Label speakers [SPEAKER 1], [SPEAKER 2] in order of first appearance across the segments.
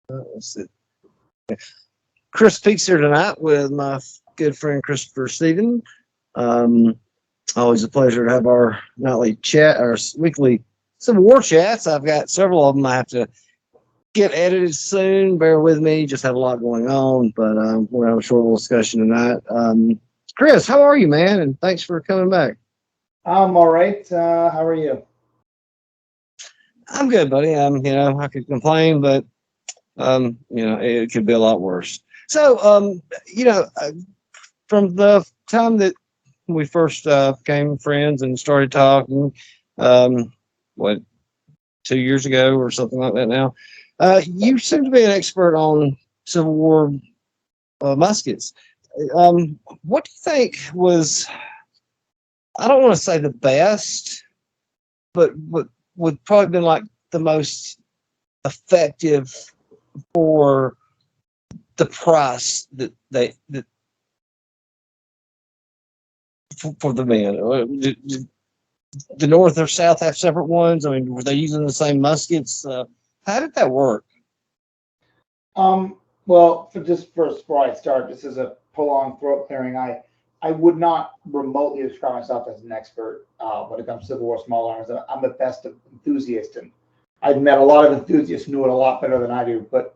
[SPEAKER 1] Let's see. Chris Peaks here tonight with my good friend Christopher Stephen. Um, Always a pleasure to have our nightly chat, our weekly Civil War chats. I've got several of them I have to get edited soon. Bear with me, just had a lot going on, but we're having a short little discussion tonight. Chris, how are you, man? And thanks for coming back.
[SPEAKER 2] I'm all right. How are you?
[SPEAKER 1] I'm good, buddy. I could complain, but it could be a lot worse. So, from the time that we first became friends and started talking, um, what 2 years ago or something like that now, you seem to be an expert on Civil War muskets. What do you think was, I don't want to say the best, but would probably been like the most effective for the price that for the men? Did the North or South have separate ones? I mean, were they using the same muskets? How did that work?
[SPEAKER 2] Well, just first before I start, this is a prolonged throat clearing. I would not remotely describe myself as an expert when it comes to Civil War small arms. I'm the best enthusiast, and I've met a lot of enthusiasts who knew it a lot better than I do. But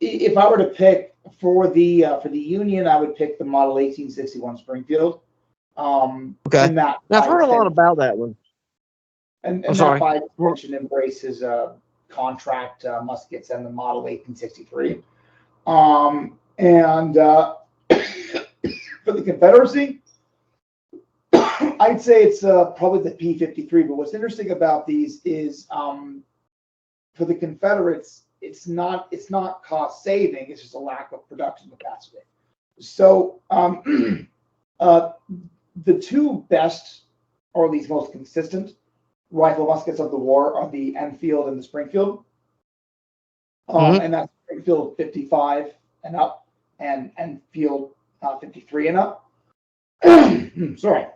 [SPEAKER 2] if I were to pick for the Union, I would pick the Model 1861 Springfield.
[SPEAKER 1] Okay.
[SPEAKER 2] And that
[SPEAKER 1] Now, I've heard a lot about that one.
[SPEAKER 2] And
[SPEAKER 1] I'm
[SPEAKER 2] that
[SPEAKER 1] sorry.
[SPEAKER 2] by extension embraces contract muskets and the Model 1863. And for the Confederacy, I'd say it's probably the P-53. But what's interesting about these is for the Confederates, it's not cost saving. It's just a lack of production capacity. So the two best, or at least most consistent, rifle muskets of the war are the Enfield and the Springfield. And that's Springfield 55 and up, and Enfield 53 and up. Sorry,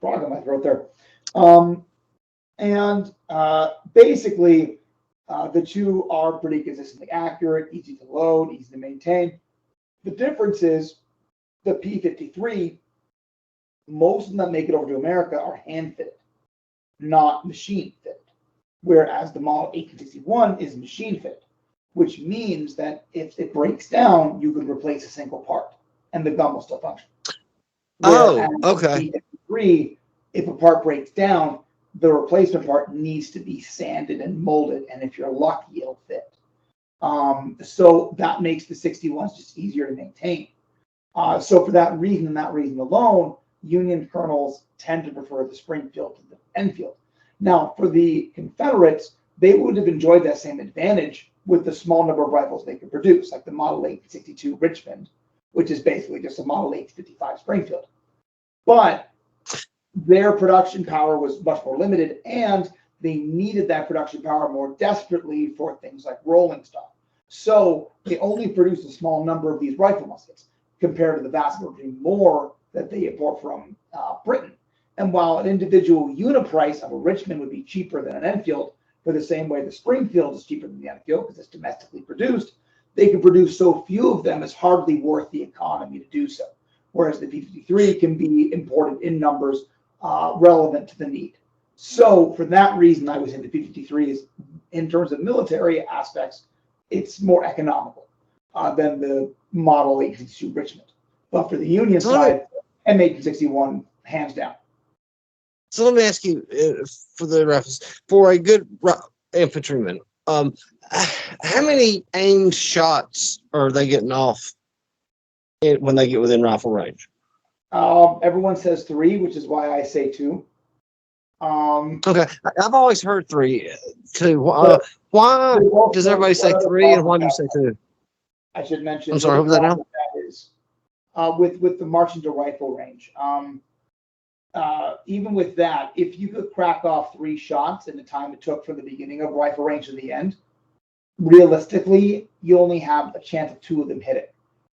[SPEAKER 2] frog in my throat there. Basically, the two are pretty consistently accurate, easy to load, easy to maintain. The difference is the P-53, most of them that make it over to America are hand fitted, not machine fitted, whereas the Model 1861 is machine fitted, which means that if it breaks down, you could replace a single part and the gun will still function.
[SPEAKER 1] Oh, okay.
[SPEAKER 2] The P-53, if a part breaks down, the replacement part needs to be sanded and molded, and if you're lucky, it'll fit. So that makes the 61s just easier to maintain. So for that reason and that reason alone, Union colonels tend to prefer the Springfield to the Enfield. Now, for the Confederates, they would have enjoyed that same advantage with the small number of rifles they could produce, like the Model 1862 Richmond, which is basically just a Model 1855 Springfield. But their production power was much more limited, and they needed that production power more desperately for things like rolling stock. So they only produced a small number of these rifle muskets compared to the vast majority more that they import from Britain. And while an individual unit price of a Richmond would be cheaper than an Enfield, for the same way the Springfield is cheaper than the Enfield because it's domestically produced, they can produce so few of them it's hardly worth the economy to do so. Whereas the P-53 can be imported in numbers relevant to the need. So for that reason, I was in the P-53 is, in terms of military aspects, it's more economical than the Model 1862 Richmond. But for the Union side, M1861, hands down.
[SPEAKER 1] So let me ask you, for the reference, for a good infantryman, how many aimed shots are they getting off when they get within rifle range?
[SPEAKER 2] Everyone says 3, which is why I say 2.
[SPEAKER 1] Okay, I've always heard 3. 2. Why does everybody say 3, and why do you say 2?
[SPEAKER 2] I should mention.
[SPEAKER 1] I'm sorry, what was that now?
[SPEAKER 2] That is with the marching to rifle range. Even with that, if you could crack off 3 shots in the time it took from the beginning of rifle range to the end, realistically, you only have a chance of 2 of them hitting,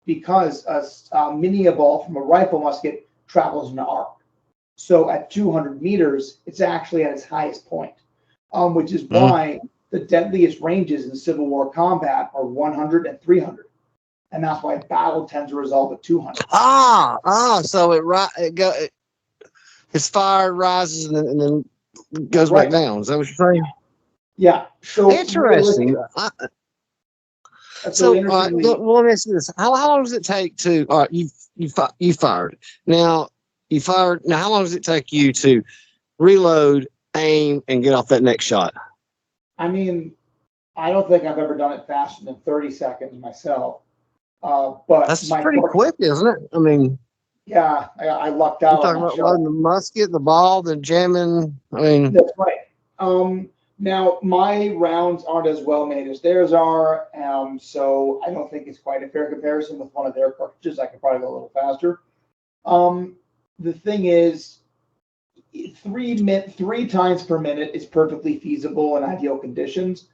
[SPEAKER 2] because a mini ball from a rifle musket travels in an arc. So at 200 meters, it's actually at its highest point, which is why the deadliest ranges in Civil War combat are 100 and 300. And that's why battle tends to resolve at 200.
[SPEAKER 1] So its fire rises and then goes back down. Is that what you're saying?
[SPEAKER 2] Yeah. So
[SPEAKER 1] interesting.
[SPEAKER 2] So
[SPEAKER 1] let me ask you this: How long does it take to? All right, you fired. Now you fired. Now how long does it take you to reload, aim, and get off that next shot?
[SPEAKER 2] I mean, I don't think I've ever done it faster than 30 seconds myself. But
[SPEAKER 1] that's pretty quick, isn't it? I mean,
[SPEAKER 2] yeah, I lucked out.
[SPEAKER 1] You're talking about loading the musket, the ball, then jamming. I mean,
[SPEAKER 2] that's right. Now my rounds aren't as well made as theirs are, so I don't think it's quite a fair comparison with one of their cartridges. I could probably go a little faster. The thing is, 3 times per minute is perfectly feasible in ideal conditions,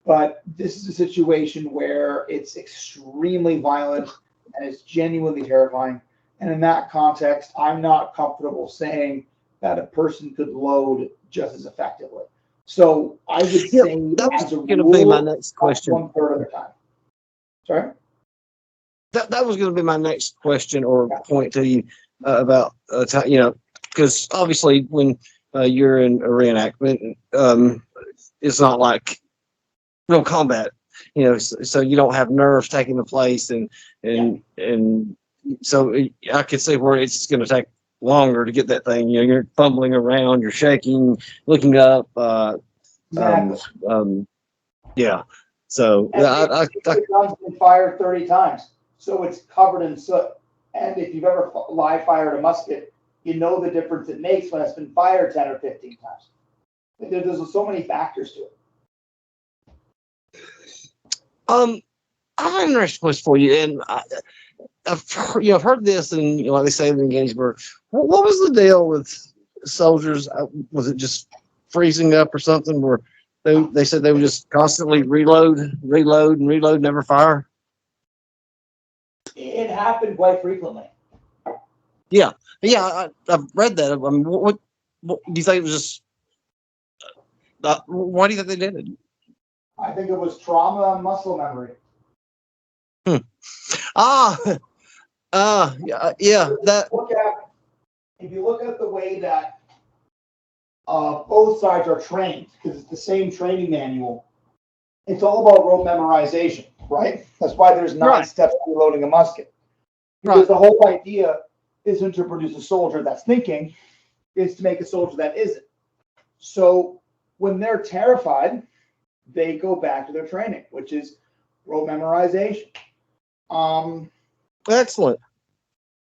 [SPEAKER 2] but this is a situation where it's extremely violent and it's genuinely terrifying. And in that context, I'm not comfortable saying that a person could load just as effectively. So I would say
[SPEAKER 1] that was going to be my next question.
[SPEAKER 2] 1/3 of the time. Sorry?
[SPEAKER 1] That was going to be my next question or point to you about, because obviously when you're in a reenactment, it's not like real combat, so you don't have nerves taking the place and so I could see where it's going to take longer to get that thing. You're fumbling around, you're shaking, looking up.
[SPEAKER 2] Exactly.
[SPEAKER 1] Yeah. So
[SPEAKER 2] I guns been fired 30 times, so it's covered in soot. And if you've ever live fired a musket, you know the difference it makes when it's been fired 10 or 15 times. There's so many factors to it.
[SPEAKER 1] I have an interesting question for you, and I've heard this, and like they say in Gettysburg, what was the deal with soldiers? Was it just freezing up or something? Where they said they would just constantly reload, never fire.
[SPEAKER 2] It happened quite frequently.
[SPEAKER 1] Yeah, I've read that. I mean, what do you think it was just? Why do you think they did it?
[SPEAKER 2] I think it was trauma and muscle memory.
[SPEAKER 1] Yeah. That.
[SPEAKER 2] If you look at the way that both sides are trained, because it's the same training manual, it's all about rote memorization, right? That's why there's 9 steps to reloading a musket. Because the whole idea isn't to produce a soldier that's thinking, it's to make a soldier that isn't. So when they're terrified, they go back to their training, which is rote memorization.
[SPEAKER 1] Excellent.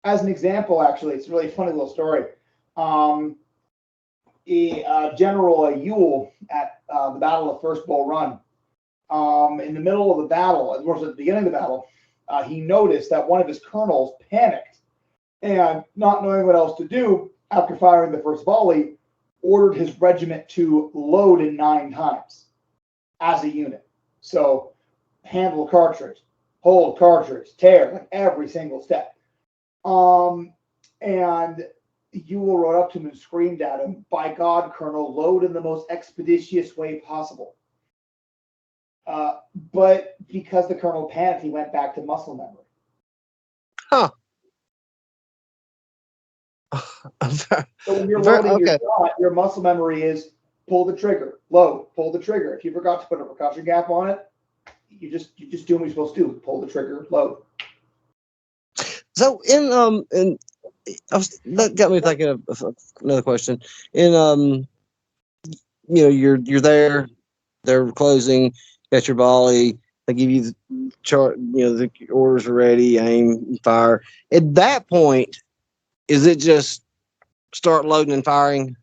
[SPEAKER 2] As an example, actually, it's a really funny little story. General Ewell at the Battle of First Bull Run, in the middle of the battle, as well as at the beginning of the battle, he noticed that one of his colonels panicked and, not knowing what else to do after firing the first volley, ordered his regiment to load in 9 times as a unit. So handle cartridge, hold cartridge, tear, like every single step. And Ewell rode up to him and screamed at him, "By God, Colonel, load in the most expeditious way possible." But because the colonel panicked, he went back to muscle memory.
[SPEAKER 1] Huh.
[SPEAKER 2] So when you're loading your shot, your muscle memory is pull the trigger, load, pull the trigger. If you forgot to put a percussion gap on it, you just do what you're supposed to do. Pull the trigger, load.
[SPEAKER 1] So that got me thinking of another question. You're there, they're closing, got your volley, they give you the chart, the orders are ready, aim, fire. At that point, is it just start loading and firing?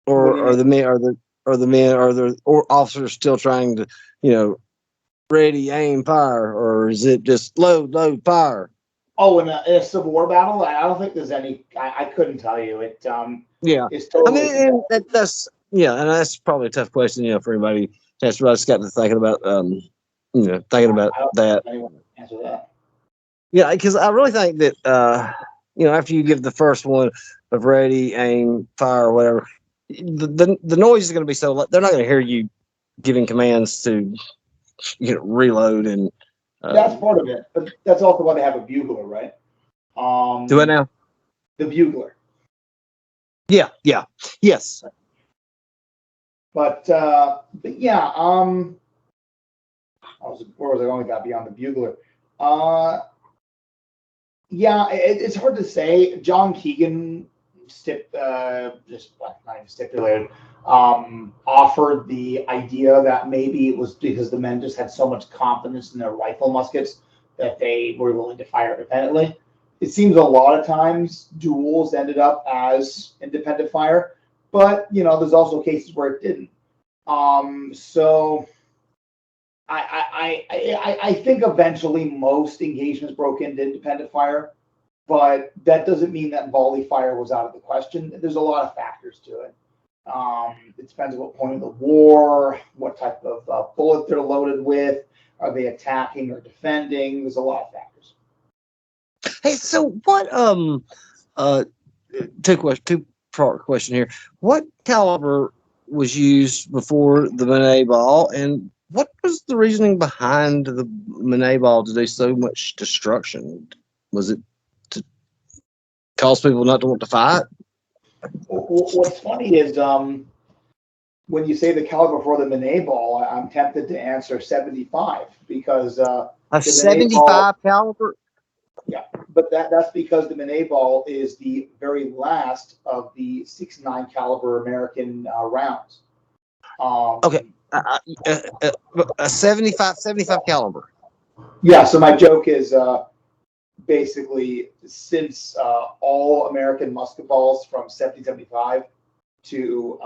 [SPEAKER 1] Or are the officers still trying to, ready, aim, fire, or is it just load, fire?
[SPEAKER 2] Oh, in a Civil War battle, I don't think there's any. I couldn't tell you. It's
[SPEAKER 1] totally. And that's probably a tough question, for anybody that's just got to thinking about, that.
[SPEAKER 2] Anyone answer that?
[SPEAKER 1] Yeah, because I really think that, after you give the first one of ready, aim, fire, or whatever, the noise is going to be so they're not going to hear you giving commands to reload and
[SPEAKER 2] That's part of it, but that's also why they have a bugler, right?
[SPEAKER 1] do it now.
[SPEAKER 2] The bugler.
[SPEAKER 1] Yeah, yes.
[SPEAKER 2] But yeah, where was I going? Got beyond the bugler. Yeah, it's hard to say. John Keegan not even stipulated, offered the idea that maybe it was because the men just had so much confidence in their rifle muskets that they were willing to fire independently. It seems a lot of times duels ended up as independent fire, but there's also cases where it didn't. So I think eventually most engagements broke into independent fire, but that doesn't mean that volley fire was out of the question. There's a lot of factors to it. It depends on what point of the war, what type of bullet they're loaded with, are they attacking or defending? There's a lot of factors.
[SPEAKER 1] Hey, so what? Two-part question here. What caliber was used before the Monet ball, and what was the reasoning behind the Monet ball to do so much destruction? Was it to cause people not to want to fight?
[SPEAKER 2] What's funny is when you say the caliber for the Monet ball, I'm tempted to answer 75 because
[SPEAKER 1] a 75 caliber.
[SPEAKER 2] Yeah, but that's because the Monet ball is the very last of the 6.9 caliber American rounds.
[SPEAKER 1] Okay, a 75 caliber.
[SPEAKER 2] Yeah, so my joke is basically since all American musket balls from 1775 to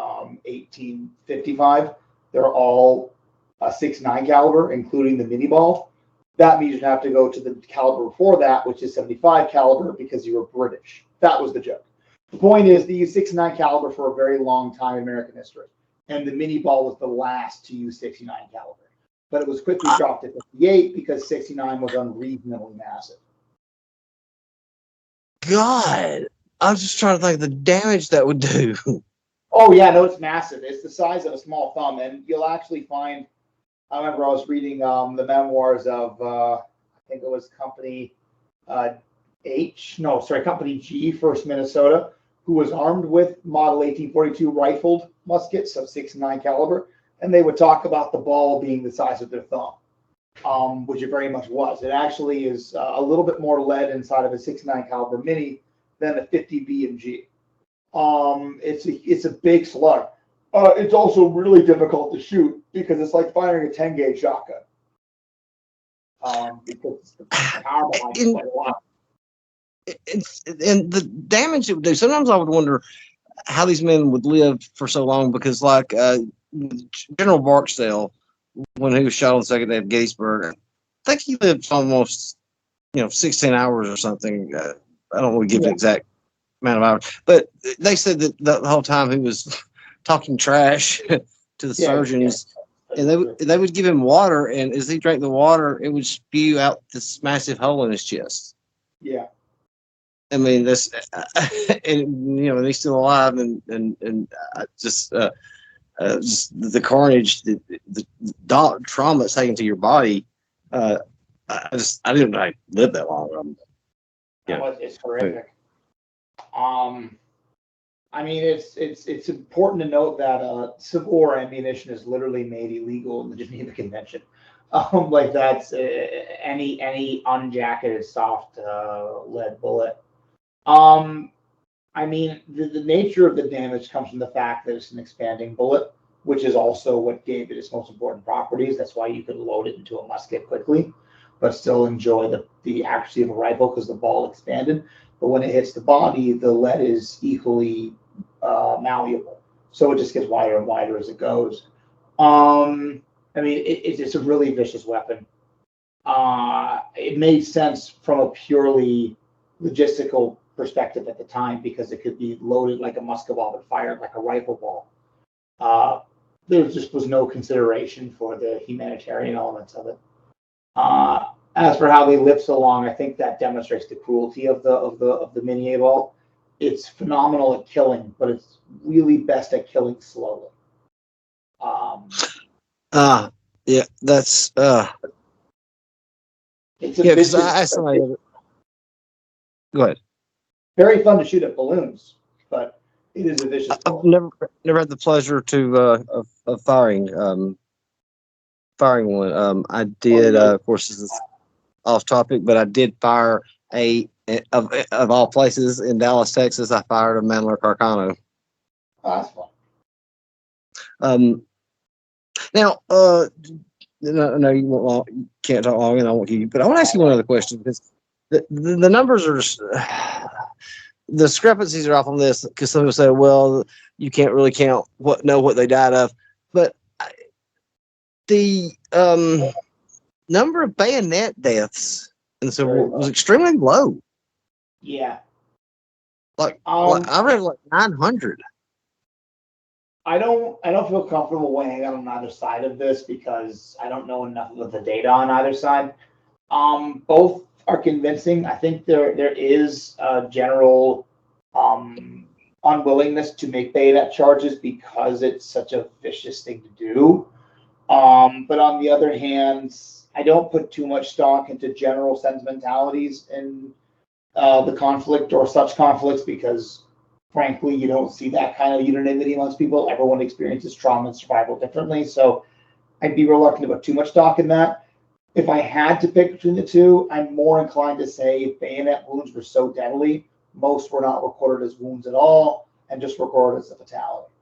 [SPEAKER 2] 1855, they're all a 6.9 caliber, including the mini ball. That means you'd have to go to the caliber before that, which is 75 caliber, because you were British. That was the joke. The point is they used 6.9 caliber for a very long time in American history, and the mini ball was the last to use 69 caliber. But it was quickly dropped to 58 because 69 was unreasonably massive.
[SPEAKER 1] God, I was just trying to think of the damage that would do.
[SPEAKER 2] Oh yeah, no, it's massive. It's the size of a small thumb, and you'll actually find. I remember I was reading the memoirs of I think it was Company Company G, 1st Minnesota, who was armed with Model 1842 rifled muskets of 6.9 caliber, and they would talk about the ball being the size of their thumb, which it very much was. It actually is a little bit more lead inside of a 6.9 caliber mini than a 50 B&G. It's a big slug. It's also really difficult to shoot because it's like firing a 10-gauge shotgun. Because the power behind it quite a lot.
[SPEAKER 1] And the damage it would do. Sometimes I would wonder how these men would live for so long because, like General Barksdale, when he was shot on the second day of Gettysburg, I think he lived almost 16 hours or something. I don't want to give the exact amount of hours, but they said that the whole time he was talking trash to the surgeons, and they would give him water, and as he drank the water, it would spew out this massive hole in his chest.
[SPEAKER 2] Yeah,
[SPEAKER 1] I mean this, and he's still alive, and just the carnage, the trauma it's taken to your body. I didn't know I lived that long.
[SPEAKER 2] It's horrific. I mean, it's important to note that Civil War ammunition is literally made illegal in the Geneva Convention. Like that's any unjacketed soft lead bullet. I mean, the nature of the damage comes from the fact that it's an expanding bullet, which is also what gave it its most important properties. That's why you could load it into a musket quickly, but still enjoy the accuracy of a rifle because the ball expanded. But when it hits the body, the lead is equally malleable, so it just gets wider and wider as it goes. I mean, it's a really vicious weapon. It made sense from a purely logistical perspective at the time because it could be loaded like a musket ball but fired like a rifle ball. There just was no consideration for the humanitarian elements of it. As for how they lived so long, I think that demonstrates the cruelty of the mini ball. It's phenomenal at killing, but it's really best at killing slowly. Um,
[SPEAKER 1] Yeah, that's
[SPEAKER 2] it's a
[SPEAKER 1] yeah, because
[SPEAKER 2] vicious,
[SPEAKER 1] I asked somebody. Go ahead.
[SPEAKER 2] very fun to shoot at balloons, but it is a vicious
[SPEAKER 1] I've
[SPEAKER 2] bullet.
[SPEAKER 1] never had the pleasure to of firing one. I did, of course, this is off topic, but I did fire of all places in Dallas, Texas. I fired a Mandler Carcano.
[SPEAKER 2] Oh, that's fun.
[SPEAKER 1] Um, Now, no, you can't talk long, and I won't keep you. But I want to ask you one other question because the numbers are the discrepancies are off on this because some people say, well, you can't really know what they died of, but the number of bayonet deaths and so was extremely low.
[SPEAKER 2] Yeah.
[SPEAKER 1] Like I read like 900.
[SPEAKER 2] I don't feel comfortable weighing on either side of this because I don't know enough of the data on either side. Both are convincing. I think there is a general unwillingness to make bayonet charges because it's such a vicious thing to do. But on the other hand, I don't put too much stock into general sentimentalities in the conflict or such conflicts because frankly, you don't see that kind of unanimity amongst people. Everyone experiences trauma and survival differently. So I'd be reluctant to put too much stock in that. If I had to pick between the two, I'm more inclined to say if bayonet wounds were so deadly, most were not recorded as wounds at all and just recorded as a fatality.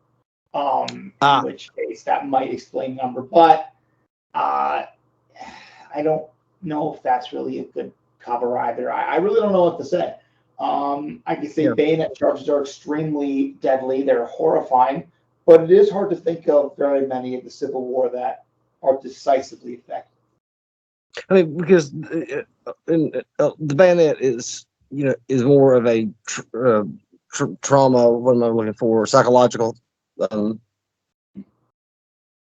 [SPEAKER 2] In which case that might explain the number, but I don't know if that's really a good cover either. I really don't know what to say. I can say bayonet charges are extremely deadly. They're horrifying, but it is hard to think of very many of the Civil War that are decisively effective.
[SPEAKER 1] I mean, because the bayonet is more of a trauma. What am I looking for? Psychological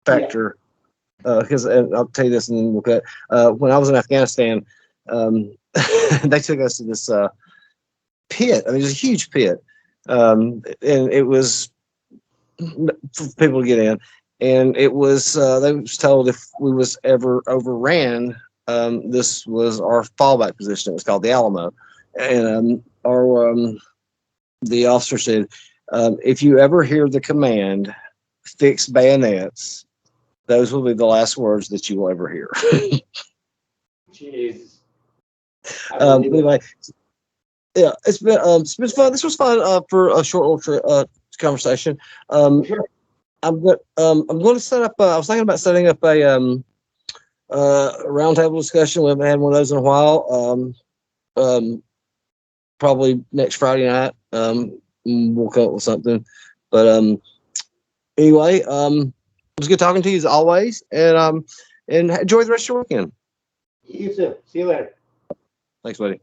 [SPEAKER 1] factor. Because I'll tell you this, and then we'll cut. When I was in Afghanistan, they took us to this pit. I mean, it was a huge pit, and it was for people to get in. And it was they was told if we was ever overran, this was our fallback position. It was called the Alamo, and the officer said, if you ever hear the command, fix bayonets, those will be the last words that you will ever hear.
[SPEAKER 2] Jeez.
[SPEAKER 1] Anyway, yeah, it's been fun. This was fun for a short little conversation.
[SPEAKER 2] Sure.
[SPEAKER 1] I'm going to set up. I was thinking about setting up a roundtable discussion. We haven't had one of those in a while. Probably next Friday night. We'll come up with something. But anyway, it was good talking to you as always, and enjoy the rest of your weekend.
[SPEAKER 2] You too. See you later.
[SPEAKER 1] Thanks, buddy.